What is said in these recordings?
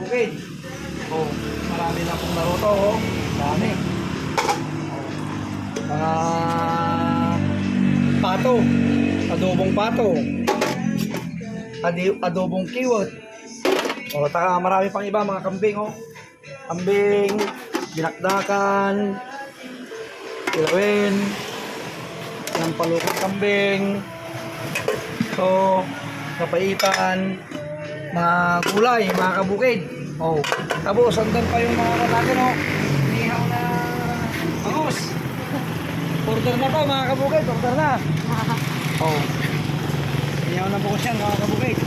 kabukid. Oh, marami na pong naruto. Oh. Dami. Pato. Adobong pato. Adobong kiwot. O, taka marami pang iba mga kambing, oh. Kambing, binakdakan, kilawin, ng palukang kambing. So, kapaitan, mga gulay, mga kabukid. Oh, tapos andun pa yung mga natin, oh. Inihaw na bangus. Order na to, mga kabukid, order na. Oh. Inihaw na bangus yan, mga kabukid.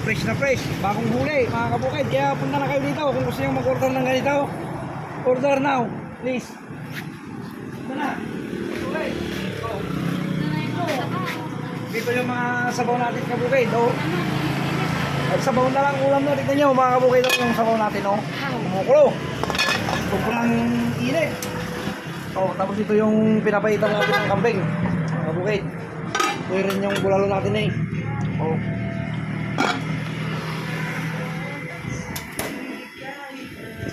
Fresh na fresh, bagong huli, mga kabukid. Kaya punta na kayo dito kung gusto nyo mag-order ng ganito. Order now, please. Ito na. Okay. Oh. Dito yung mga sabaw natin, kabukid. Oh. At sabaw na lang ulam na. Tignan nyo, mga kabukid, yung sabaw natin. Oh. Kumukulo. Sobrang init. Oh, tapos ito yung pinapaitan natin ng kambing, mga kabukid. Ito rin yung bulalo natin eh. Oh.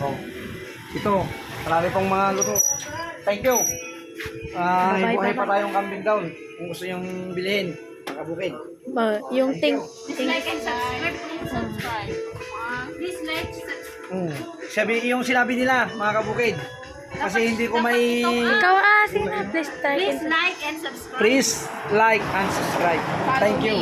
Oh. Ito, marami pong mga luto. Thank you. Ibuhay pa tayong kambing down kung gusto yung bilhin, mga kabukid. Yung ting... Please like and subscribe. Please like, subscribe. Yung sinabi nila, mga kabukid. Kasi hindi ko may... Ikaw, sige na. Please try. Please like and subscribe. Please like and subscribe. Thank you.